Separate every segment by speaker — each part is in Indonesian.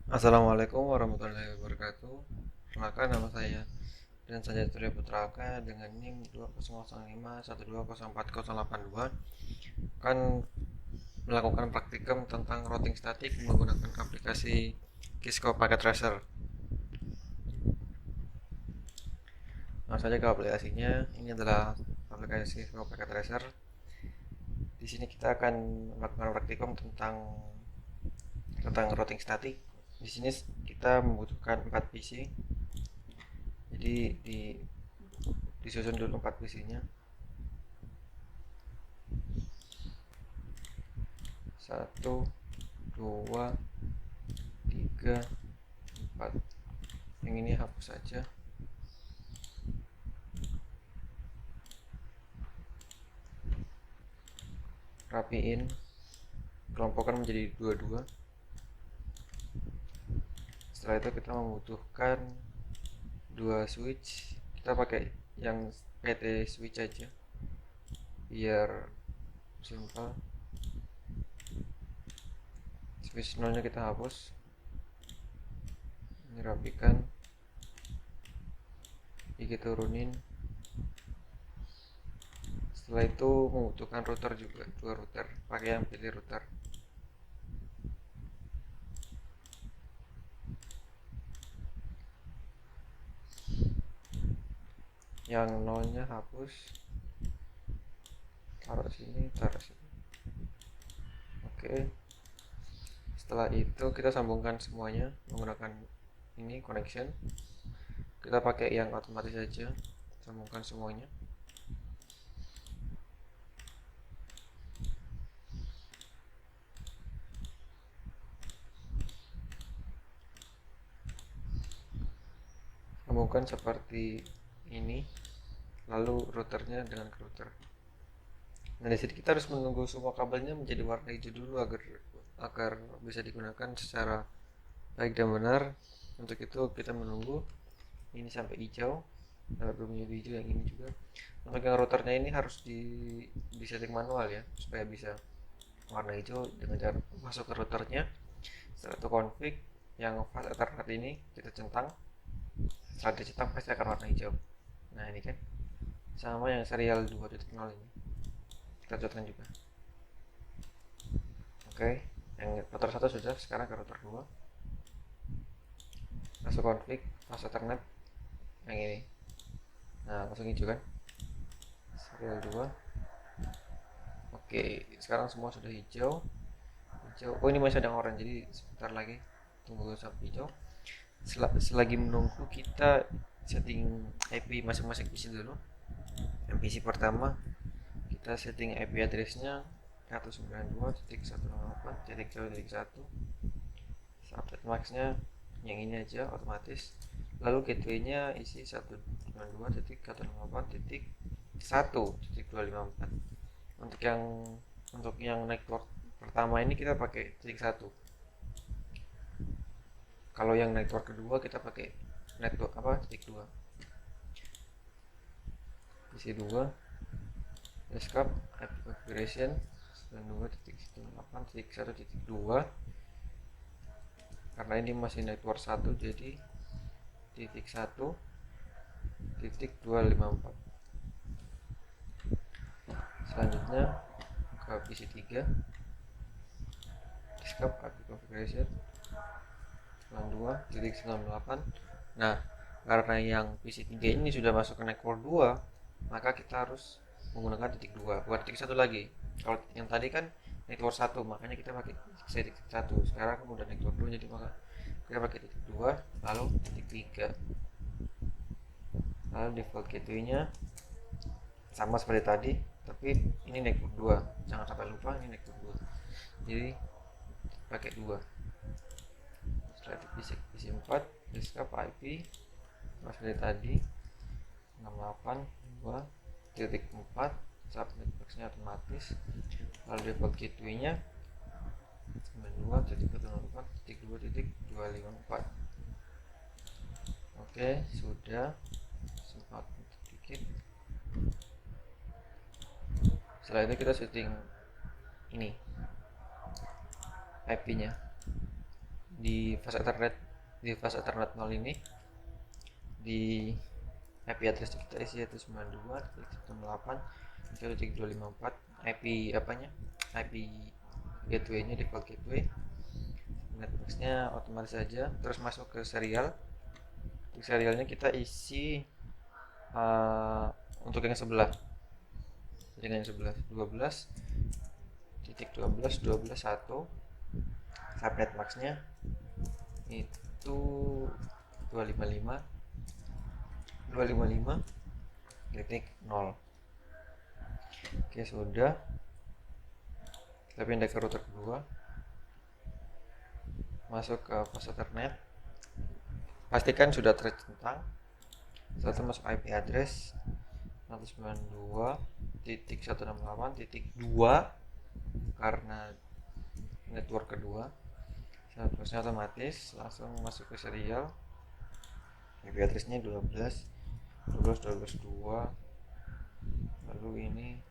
Speaker 1: Assalamualaikum warahmatullahi wabarakatuh. Perkenalkan, nama saya dan Sanjay Surya Putraka dengan NIM 200512048082 akan melakukan praktikum tentang routing statik menggunakan aplikasi Kisco Packet Tracer. Langsung saja ke aplikasinya. Ini adalah aplikasi Kisco Packet Tracer. Di sini kita akan melakukan praktikum tentang routing statik. Di sini kita membutuhkan 4 PC. Jadi disusun dulu 4 PC-nya. 1, 2, 3, 4. Yang ini hapus saja. Rapiin, kelompokkan menjadi dua-dua. Setelah itu kita membutuhkan 2 switch. Kita pakai yang PT switch aja biar simple. Switch nolnya kita hapus. Ini rapikan. Ini kita turunin. Setelah itu membutuhkan router juga, 2 router. Pakai yang pilih router. Yang nolnya hapus. Taruh sini, taruh sini. Oke. Setelah itu kita sambungkan semuanya menggunakan ini connection. Kita pakai yang otomatis saja. Sambungkan semuanya. Sambungkan seperti ini, lalu routernya dengan router. Nah, di sini kita harus menunggu semua kabelnya menjadi warna hijau dulu agar bisa digunakan secara baik dan benar. Untuk itu kita menunggu ini sampai hijau. Kalau belum menjadi hijau, yang ini juga. Untuk yang routernya ini harus di setting manual ya, supaya bisa warna hijau dengan cara masuk ke routernya. Setelah itu config yang fast ethernet ini kita centang. Setelah dicentang pasti akan warna hijau. Nah, ini kan sama yang serial 2.0 ini kita cocokkan juga. Oke, yang router 1 sudah, sekarang ke router 2. Masuk config fast ethernet yang ini. Nah, langsung hijau kan, serial 2. Oke, sekarang semua sudah hijau. Oh, ini masih ada orange, jadi sebentar lagi tunggu sampai hijau. Selagi menunggu, kita setting IP masing-masing PC dulu. Yang PC pertama kita setting IP addressnya 192.168.0.1. Subnet maxnya yang ini aja otomatis. Lalu gateway-nya isi 192.168.1.254. Untuk yang network pertama ini kita pakai titik 1. Kalau yang network kedua kita pakai network titik 2. Isi 2 escape IP configuration 92.168.1.2. Karena ini masih network 1, jadi titik 1 titik 254. Selanjutnya ke PC 3 escape IP configuration 92.98. Nah, karena yang PC 3 ini sudah masuk ke network 2, maka kita harus menggunakan titik 2, bukan titik 1 lagi. Kalau yang tadi kan network 1, makanya kita pakai titik 1. Sekarang udah network 2, jadi maka kita pakai titik 2, lalu titik 3. Lalu default gateway-nya sama seperti tadi, tapi ini network 2. Jangan sampai lupa ini network 2. Jadi pakai 2. Setelah itu PC 4 escape IP seperti tadi 68.2.4. subnet boxnya otomatis. Lalu default gateway-nya 92.168.2.254. Oke, sudah. Sempat sedikit. Setelah itu kita setting ini IP-nya di fast Ethernet 0 ini di IP address kita isi 192.168.254 IP apanya, IP gateway-nya, default gateway. Networknya otomatis saja. Terus masuk ke serial. Untuk serialnya kita isi untuk yang sebelah, dengan yang sebelah 12.12.12.1. Subnet max-nya itu 255.0. Oke, sudah. Kita pindah ke router kedua, masuk ke fast Ethernet, pastikan sudah tercentang. Setelah itu masuk IP address 192.168.2 karena network kedua. Seterusnya otomatis langsung masuk ke serial. IP address-nya 12.12.12.2. Lalu ini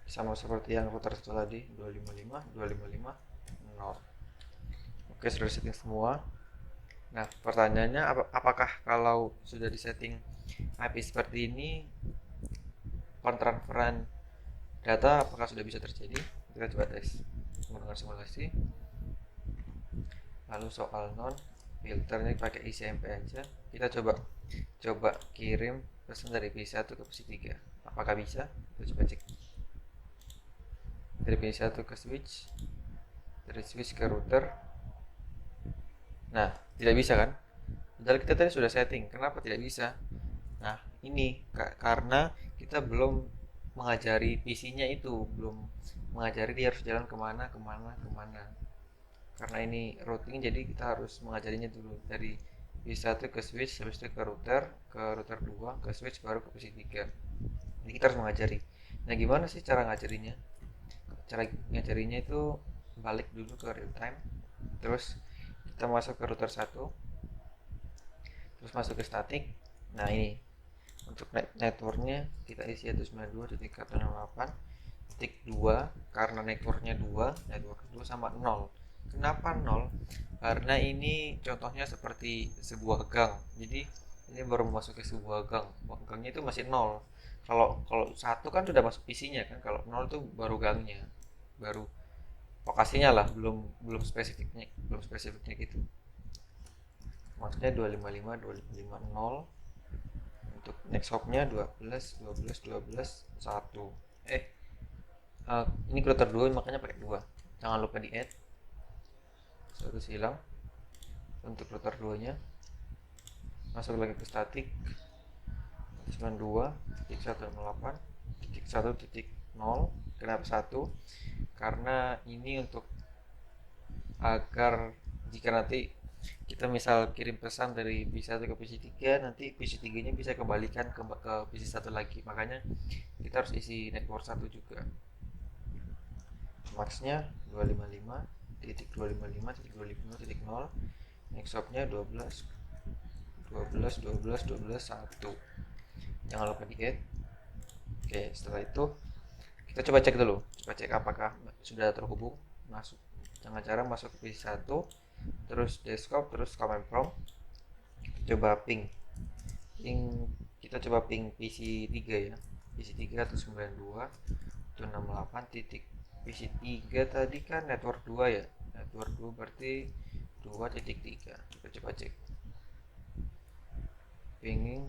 Speaker 1: sama seperti yang router satu tadi, 255.255.0. Oke, sudah setting semua. Nah, pertanyaannya apakah kalau sudah disetting IP seperti ini, pentransferan data apakah sudah bisa terjadi? Kita coba tes menggunakan simulasi. Lalu soal non filternya pakai ICMP aja. Kita coba kirim pesan dari P1 ke P3. Apakah bisa? Kita coba cek. Dari P1 ke switch, dari switch ke router. Nah, tidak bisa kan? Padahal kita tadi sudah setting. Kenapa tidak bisa? Nah, ini karena kita belum mengajari PC-nya itu, belum mengajari dia harus jalan kemana. Karena ini routing, jadi kita harus mengajarinya dulu dari P1 ke switch, habis itu ke router 2, ke switch, baru ke PC3. Jadi kita harus mengajari. Nah, gimana sih cara ngajarinya? Cara ngajarinya itu balik dulu ke real time, terus kita masuk ke router 1, terus masuk ke static. Nah, ini untuk networknya kita isi 192.168.2 karena networknya 2 sama 0. Kenapa 0? Karena ini contohnya seperti sebuah gang. Jadi ini baru memasuki sebuah gang. Gangnya itu masih 0. Kalau 1 kan sudah masuk PC-nya kan. Kalau 0 itu baru gangnya. Baru lokasinya lah, belum spesifiknya gitu. Maksudnya 255.255.0. Untuk next hop-nya 12.12.12.1. Ini router 2 makanya pakai 2. Jangan lupa di add. Terus hilang. Untuk router 2 nya masuk lagi ke static 92.168.1.0. Kenapa 1? Karena ini untuk agar jika nanti kita misal kirim pesan dari PC1 ke PC3, nanti PC3 nya bisa kembalikan ke PC1 lagi. Makanya kita harus isi network 1 juga. Max-nya 255.255.255.0. Next hop-nya 12.12.12.12.1. Jangan lupa di add. Oke, setelah itu kita coba cek dulu. Coba cek apakah sudah terhubung. Dengan cara masuk ke PC1, terus desktop, terus command prompt. Kita coba ping. Kita coba ping PC3 ya. PC3 192.168. PC3 tadi kan network 2 ya. Network 2 berarti 2.3. Kita coba cek. Pinging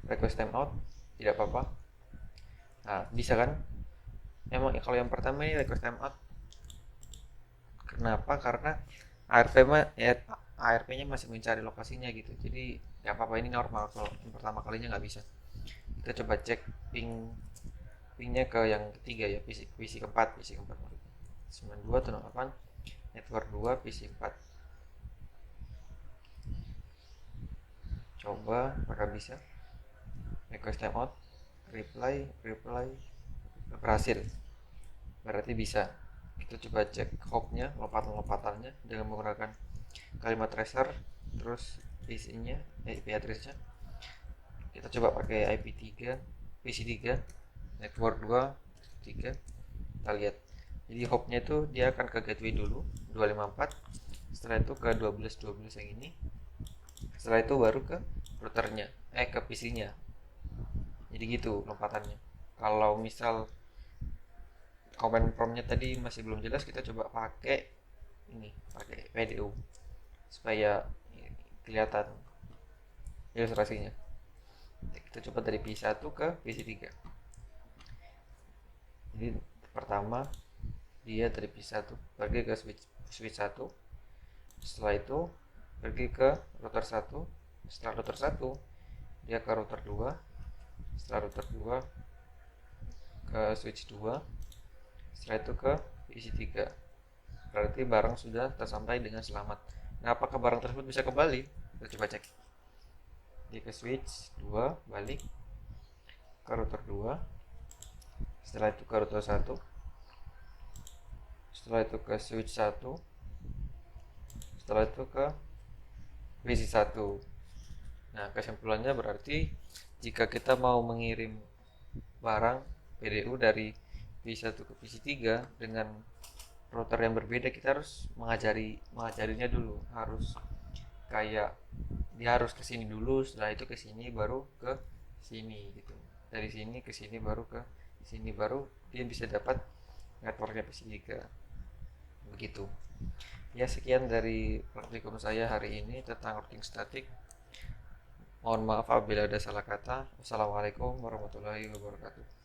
Speaker 1: request timeout, tidak apa-apa. Nah, bisa kan? Emang kalau yang pertama ini request timeout. Kenapa? Karena ARP-nya masih mencari lokasinya gitu. Jadi ya apa-apa, ini normal. Kalau yang pertama kalinya nggak bisa. Kita coba cek pingnya ke yang ketiga ya, PC keempat 92.168 network 2 PC4. Coba apakah bisa. Request timeout, reply berhasil, berarti bisa. Kita coba cek hop-nya, lompatannya dengan menggunakan kalimat tracer, terus isinya IP address-nya. Kita coba pakai IP3 PC3 network 2 3. Kita lihat Jadi hopnya itu dia akan ke gateway dulu 254, setelah itu ke 1212 yang ini, setelah itu baru ke routernya, ke PC-nya. Jadi gitu lompatannya. Kalau misal command prompt-nya tadi masih belum jelas, kita coba pakai ini, pakai PDU supaya kelihatan ilustrasinya. Kita coba dari PC1 ke PC3. Jadi pertama dia dari PC1 pergi ke switch 1, setelah itu pergi ke router 1, setelah router 1 dia ke router 2, setelah router 2 ke switch 2, setelah itu ke PC3. Berarti barang sudah tersampai dengan selamat. Nah, apakah barang tersebut bisa kembali? Kita coba cek. Dia ke switch 2, balik ke router 2, setelah itu ke router 1, setelah itu ke switch 1, setelah itu ke PC1. Nah, kesimpulannya berarti jika kita mau mengirim barang PDU dari PC1 ke PC3 dengan router yang berbeda, kita harus mengajarinya dulu. Harus kayak dia harus ke sini dulu, setelah itu ke sini baru ke sini gitu. Dari sini ke sini baru ke sini, baru dia bisa dapat networknya PC3. Begitu. Ya, sekian dari praktikum saya hari ini tentang routing statik. Mohon maaf apabila ada salah kata. Wassalamualaikum warahmatullahi wabarakatuh.